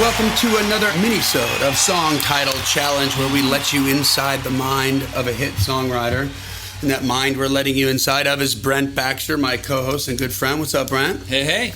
Welcome to another mini-sode of Song Title Challenge, where we let you inside the mind of a hit songwriter. And that mind we're letting you inside of is Brent Baxter, my co-host and good friend. What's up, Brent? Hey.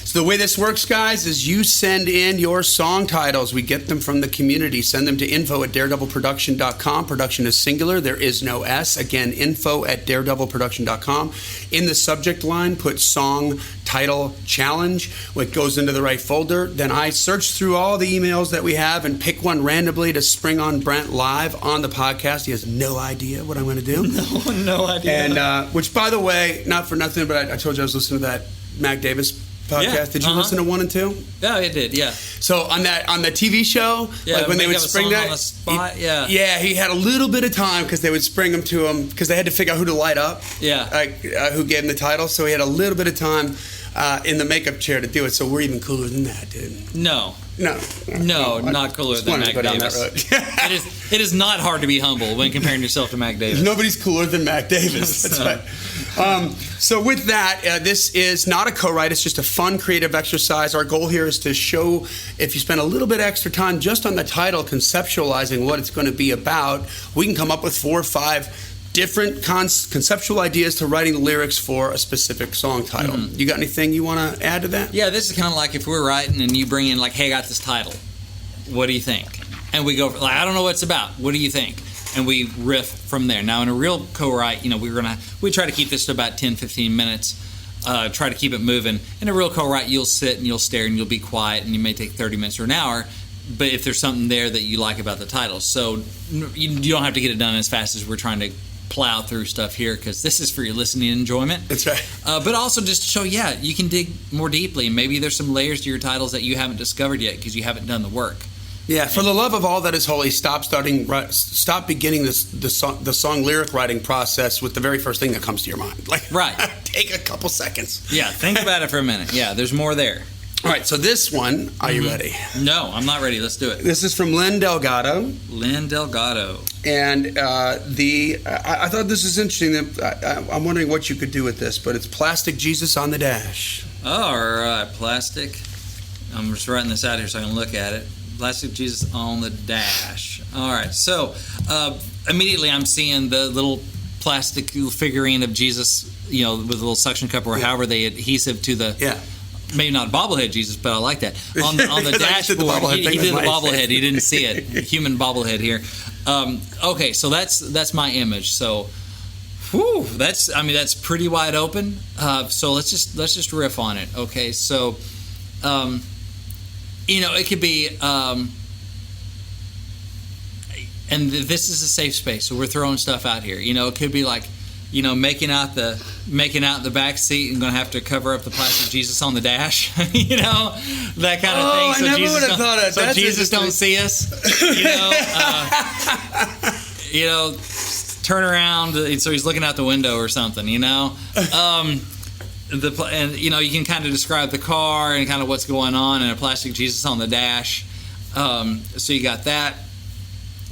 So the way this works, guys, is you send in your song titles. We get them from the community. Send them to info@daredevilproduction.com. Production is singular. There is no S. Again, info@daredevilproduction.com. In the subject line, put Song Title Challenge. What goes into the right folder. Then I search through all the emails that we have and pick one randomly to spring on Brent live on the podcast. He has no idea what I'm going to do. No idea. And which, by the way, not for nothing, but I told you I was listening to that Mac Davis podcast. Yeah, Did you listen to 1 and 2? Yeah, I did. Yeah. So on the TV show, like when they would spring that on the spot, he had a little bit of time because they would spring them to him because they had to figure out who to light up. Yeah. Who gave him the title? So he had a little bit of time in the makeup chair to do it. So we're even cooler than that, dude. No, not cooler than Mac Davis. It is not hard to be humble when comparing yourself to Mac Davis. Nobody's cooler than Mac Davis. That's right. So with that, this is not a co-write. It's just a fun, creative exercise. Our goal here is to show, if you spend a little bit extra time just on the title, conceptualizing what it's going to be about, we can come up with 4 or 5 different conceptual ideas to writing the lyrics for a specific song title. Mm-hmm. You got anything you want to add to that? Yeah, this is kind of like if we're writing and you bring in like, hey, I got this title. What do you think? And we go, like, I don't know what it's about. What do you think? And we riff from there. Now, in a real co-write, we try to keep this to about 10, 15 minutes. Try to keep it moving. In a real co-write, you'll sit and you'll stare and you'll be quiet and you may take 30 minutes or an hour. But if there's something there that you like about the title, so you don't have to get it done as fast as we're trying to plow through stuff here, because this is for your listening enjoyment. That's right. But also just to show, you can dig more deeply. Maybe there's some layers to your titles that you haven't discovered yet because you haven't done the work. Yeah, for the love of all that is holy, stop beginning the song lyric writing process with the very first thing that comes to your mind. Right. Take a couple seconds. Yeah, think about it for a minute. Yeah, there's more there. All right, so this one, are you ready? No, I'm not ready. Let's do it. This is from Lynn Delgado. And I thought this is interesting. I'm wondering what you could do with this, but it's Plastic Jesus on the Dash. All right, plastic. I'm just writing this out here so I can look at it. Plastic Jesus on the Dash. All right, so immediately I'm seeing the little plastic figurine of Jesus, with a little suction cup or however they adhesive to the... Yeah. Maybe not bobblehead Jesus, but I like that. On the dashboard, he did the bobblehead. He didn't see it. Human bobblehead here. Okay, so that's my image. So, that's pretty wide open. So let's just riff on it. Okay, so, it could be, and this is a safe space. So we're throwing stuff out here. It could be like, making out the back seat and going to have to cover up the plastic Jesus on the dash, that kind of thing. So I never would have thought of that. So Jesus don't see us, turn around. So he's looking out the window or something, you can kind of describe the car and kind of what's going on, and a plastic Jesus on the dash. So you got that,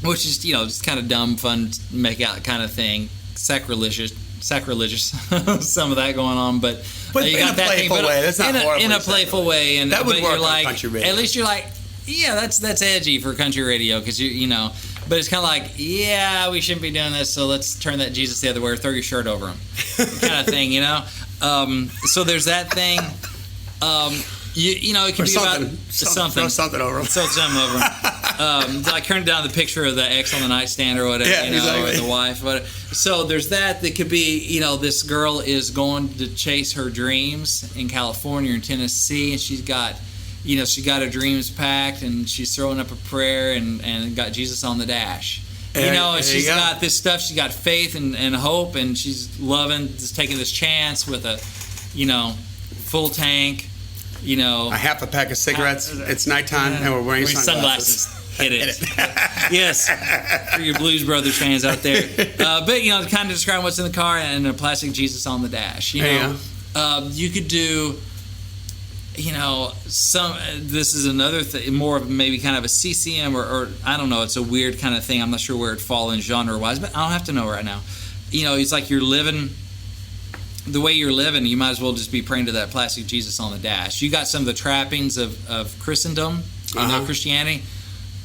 which is just kind of dumb, fun, make out kind of thing. Sacrilegious some of that going on, but you got that thing, but that's not in a playful way, and that would work on country radio. At least you're like, that's edgy for country radio, because but it's kind of like, we shouldn't be doing this, so let's turn that Jesus the other way, or throw your shirt over him, kind of thing, So there's that thing. It can be something. About something. Throw something over him. Throw something over him. Like turn down the picture of the ex on the nightstand or whatever, exactly. Or the wife. Whatever. So there's that. That could be, this girl is going to chase her dreams in California or Tennessee, and she's got, she got her dreams packed, and she's throwing up a prayer and got Jesus on the dash. And she's got this stuff. She's got faith and hope, and she's loving just taking this chance with a, full tank. A half a pack of cigarettes. It's nighttime, and we're wearing sunglasses. Hit it. Yes, for your Blues Brothers fans out there. But to kind of describe what's in the car, and a plastic Jesus on the dash. You could do. This is another thing, more of maybe kind of a CCM or I don't know. It's a weird kind of thing. I'm not sure where it falls in genre wise, but I don't have to know right now. It's like you're living. The way you're living, you might as well just be praying to that plastic Jesus on the dash. You got some of the trappings of Christendom. in their Christianity.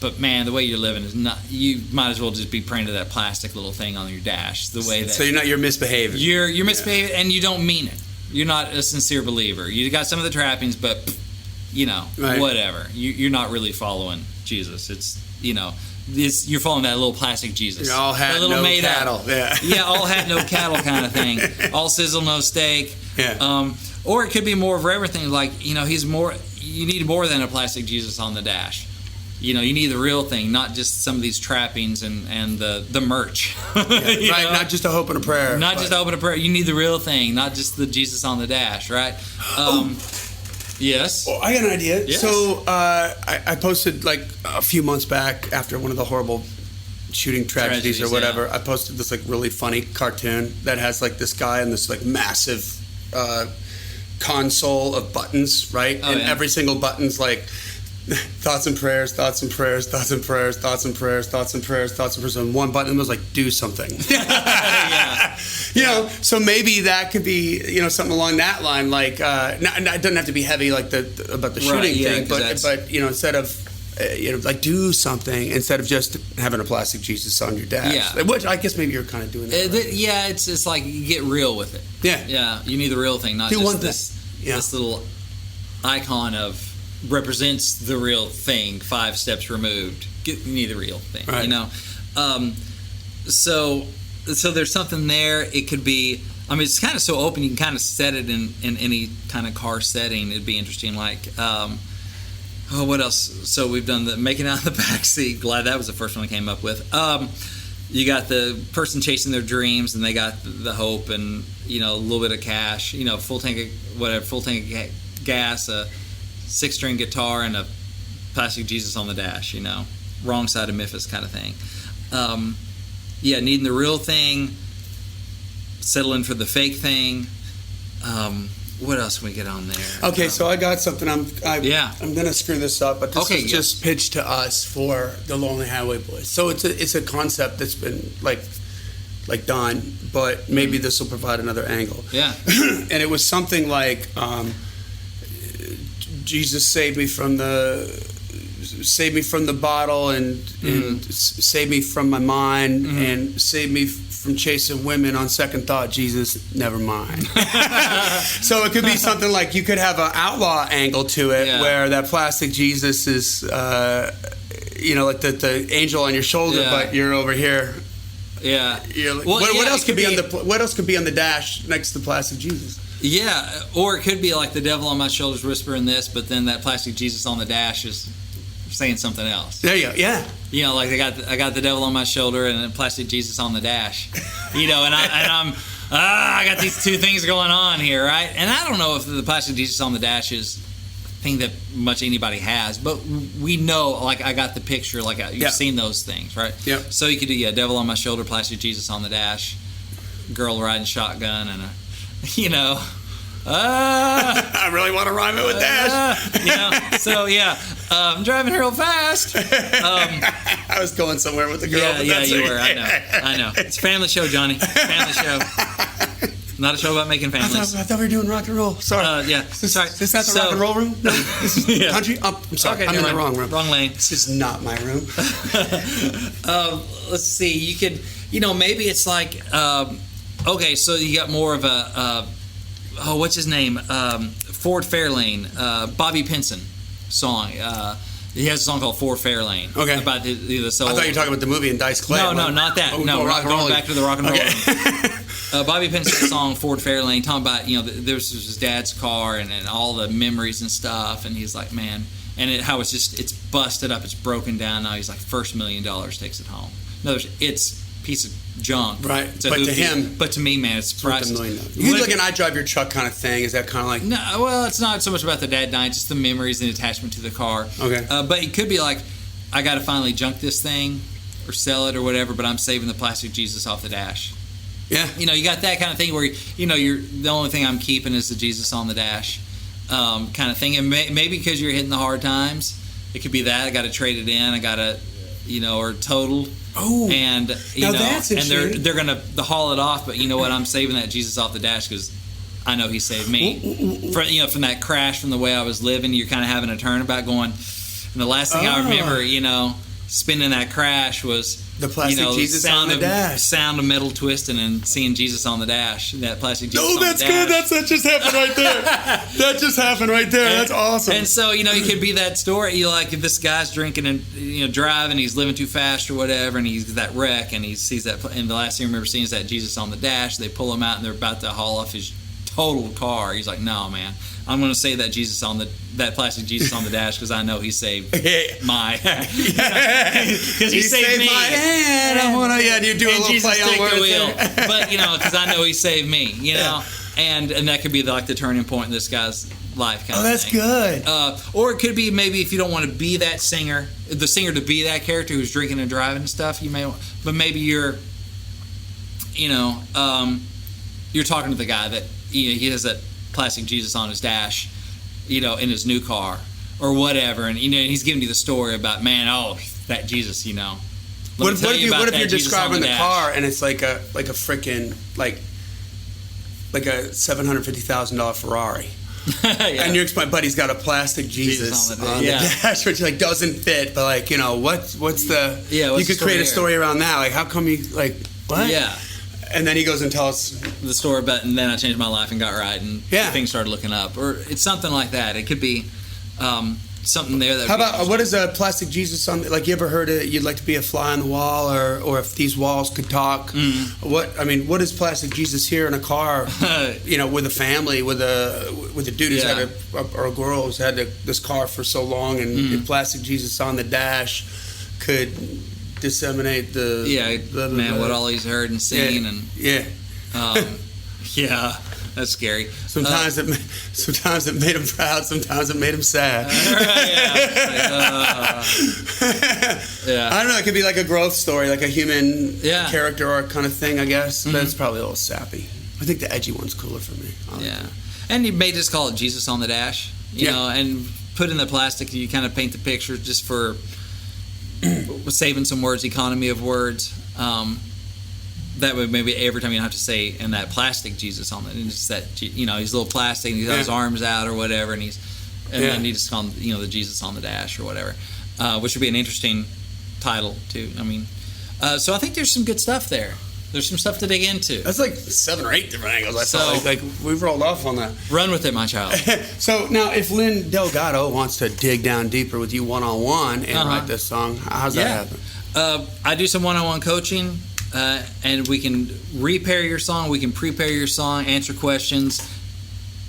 But man, the way you're living is not. You might as well just be praying to that plastic little thing on your dash. The way that so you're misbehaving. You're misbehaving, and you don't mean it. You're not a sincere believer. You got some of the trappings, but whatever. You're not really following Jesus. It's you're following that little plastic Jesus. All hat, no cattle. Yeah, all hat, no cattle kind of thing. All sizzle, no steak. Yeah. Or it could be more of everything. Like he's more. You need more than a plastic Jesus on the dash. You need the real thing, not just some of these trappings and the merch. Right, not just a hope and a prayer. Just a hope and a prayer. You need the real thing, not just the Jesus on the dash, right? Yes. Well, I got an idea. Yes. So I posted like a few months back after one of the horrible shooting tragedies or whatever. Yeah. I posted this like really funny cartoon that has like this guy and this like massive console of buttons, right? And every single button's like thoughts and prayers, thoughts and prayers, thoughts and prayers, thoughts and prayers, thoughts and prayers, thoughts and prayers. And one button was like, do something. So maybe that could be, something along that line. Like, it doesn't have to be heavy like about the shooting thing, but instead of, like do something instead of just having a plastic Jesus on your dash. Yeah. Which I guess maybe you're kind of doing that. Right? It's like you get real with it. Yeah. Yeah. You need the real thing, not just this little icon of represents the real thing 5 steps removed. You need the real thing, right. So there's something there. It could be, it's kind of so open, you can kind of set it in any kind of car setting. It'd be interesting, like what else? So we've done the making out in the back seat. Glad that was the first one I came up with. You got the person chasing their dreams, and they got the hope and a little bit of cash, full tank of gas, a 6-string guitar, and a plastic Jesus on the dash, wrong side of Memphis kind of thing. Needing the real thing, settling for the fake thing. What else can we get on there? Okay, so I got something. I'm going to screw this up, but this is just pitched to us for the Lonely Highway Boys. So it's a concept that's been like done, but maybe this will provide another angle. Yeah. And it was something like Jesus saved me from the bottle and saved me from my mind and saved me from chasing women on second thought. Jesus, never mind. So it could be something like you could have an outlaw angle to it where that plastic Jesus is like the angel on your shoulder, but you're over here. Yeah. Like, what else could be on the dash next to plastic Jesus? Yeah, or it could be like the devil on my shoulder's whispering this, but then that plastic Jesus on the dash is saying something else. There you go. Yeah. Like I got the devil on my shoulder and then plastic Jesus on the dash. I got these two things going on here, right? And I don't know if the plastic Jesus on the dash is a thing that much anybody has, but we know. Like I got the picture. Like you've seen those things, right? Yeah. So you could do devil on my shoulder, plastic Jesus on the dash, girl riding shotgun, and I really want to rhyme it with dash. I'm driving real fast. I was going somewhere with the girl. Yeah, you were. I know. It's a family show, Johnny. Family show. Not a show about making families. I thought we were doing rock and roll. Sorry. Sorry. Is that the rock and roll room? No, this is country. I'm sorry. Okay, I'm in the wrong room. Wrong lane. This is not my room. Let's see. You could, maybe it's like, okay, so you got more of a, what's his name? Ford Fairlane, Bobby Pinson song. He has a song called Ford Fairlane. Okay. About the soul. I thought you were talking about the movie in Dice Clay. No, not that. Going back to the rock and roll. Okay. Bobby Pinson's song Ford Fairlane, talking about there's his dad's car and all the memories and stuff, and he's like, man, and how it's busted up, it's broken down now. He's like, first $1 million takes it home. No, it's a piece of junk, right? But to him, but to me, man, it's priceless. You like an I drive your truck kind of thing. Is that kind of like? No, well, it's not so much about the dad dying, just the memories and attachment to the car. Okay. But it could be like, I got to finally junk this thing or sell it or whatever, but I'm saving the plastic Jesus off the dash. Yeah. You got that kind of thing where you're the only thing I'm keeping is the Jesus on the dash, kind of thing. And maybe because you're hitting the hard times, it could be that I got to trade it in. I got to, or total. Oh, and that's and they're gonna haul it off, but you know what? I'm saving that Jesus off the dash because I know He saved me from that crash, from the way I was living. You're kind of having a turnabout, going, And the last thing I remember, spinning that crash was the plastic Jesus on the dash. Sound of metal twisting and seeing Jesus on the dash. That plastic Jesus on the dash. Good. That just happened right there. That just happened right there. That's awesome. And so, it could be that story. Like if this guy's drinking and driving, he's living too fast or whatever, and he's that wreck, and he sees that. And the last thing I remember seeing is that Jesus on the dash. They pull him out, and they're about to haul off his total car. He's like, "No, man, I'm going to say that that plastic Jesus on the dash because I know he saved my because he saved me. My hand. I want to you do a little Jesus play on words wheel. But because I know he saved me. And that could be the turning point in this guy's life. Kind of that's thing. good. Or it could be maybe if you don't want to be that singer, the singer to be that character who's drinking and driving and stuff. You may, but maybe you're talking to the guy that he has that plastic Jesus on his dash, in his new car or whatever, and he's giving you the story about that Jesus, What if you're describing the car and it's like a freaking like a $750,000 Ferrari, and you're explaining, but he's got a plastic Jesus on the dash, which doesn't fit, but what's the you could create a story around that, how come you what? Yeah. And then he goes and tells the story about, and then I changed my life and got right, and things started looking up. Or it's something like that. It could be something there. How about, what is a plastic Jesus on? You ever heard of you'd like to be a fly on the wall, or if these walls could talk? Mm-hmm. What is plastic Jesus here in a car? With a family, with a dude who's had or a girl who's had this car for so long, and if plastic Jesus on the dash could disseminate what all he's heard and seen that's scary. Sometimes it made him proud, sometimes it made him sad. I don't know, it could be like a growth story, like a human character arc kind of thing, I guess. But it's probably a little sappy. I think the edgy one's cooler for me. And you may just call it Jesus on the dash, and put in the plastic, you kind of paint the picture just for saving some words, economy of words. That way, maybe every time you don't have to say in that plastic Jesus on it, and it's that he's a little plastic, and he's got his arms out or whatever, and then you just call him the Jesus on the dash or whatever, which would be an interesting title too. So I think there's some good stuff there. There's some stuff to dig into. That's like 7 or 8 different angles. I felt like we've rolled off on that. Run with it, my child. So now, if Lynn Delgado wants to dig down deeper with you one-on-one and write this song, how's that happen? I do some one-on-one coaching, and we can repair your song, we can prepare your song, answer questions,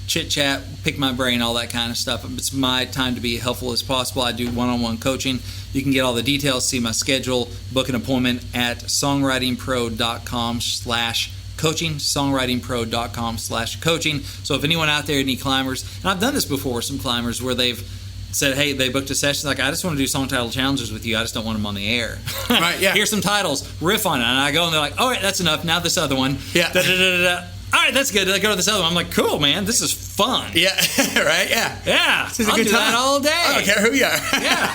chit-chat, pick my brain, all that kind of stuff. It's my time to be helpful as possible. I do one-on-one coaching. You can get all the details, see my schedule, book an appointment at songwritingpro.com/coaching, songwritingpro.com/coaching. So if anyone out there, any climbers, and I've done this before with some climbers where they've said, hey, they booked a session, I just want to do song title challenges with you, I just don't want them on the air. Right, yeah. Here's some titles, riff on it. And I go and they're like, all right, that's enough, now this other one. Yeah. Da-da-da-da-da. All right, that's good. I go to this other one. I'm like, cool, man. This is fun. Yeah, right? Yeah. Yeah. This is a I'll good do time. that all day. I don't care who you are. Yeah.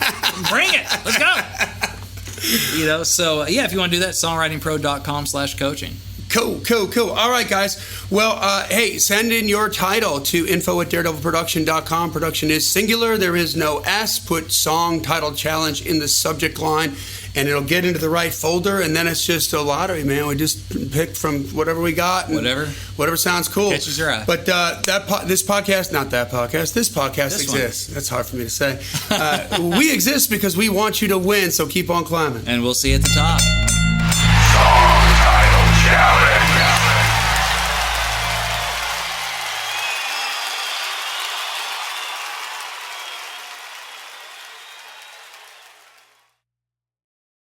Bring it. Let's go. So, if you want to do that, songwritingpro.com/coaching. Cool. All right, guys. Well, hey, send in your title to info@daredevilproduction.com. Production is singular. There is no S. Put song title challenge in the subject line, and it'll get into the right folder, and then it's just a lottery, man. We just pick from whatever we got. Whatever sounds cool. Catches your eye. But this podcast exists. That's hard for me to say. We exist because we want you to win, so keep on climbing. And we'll see you at the top.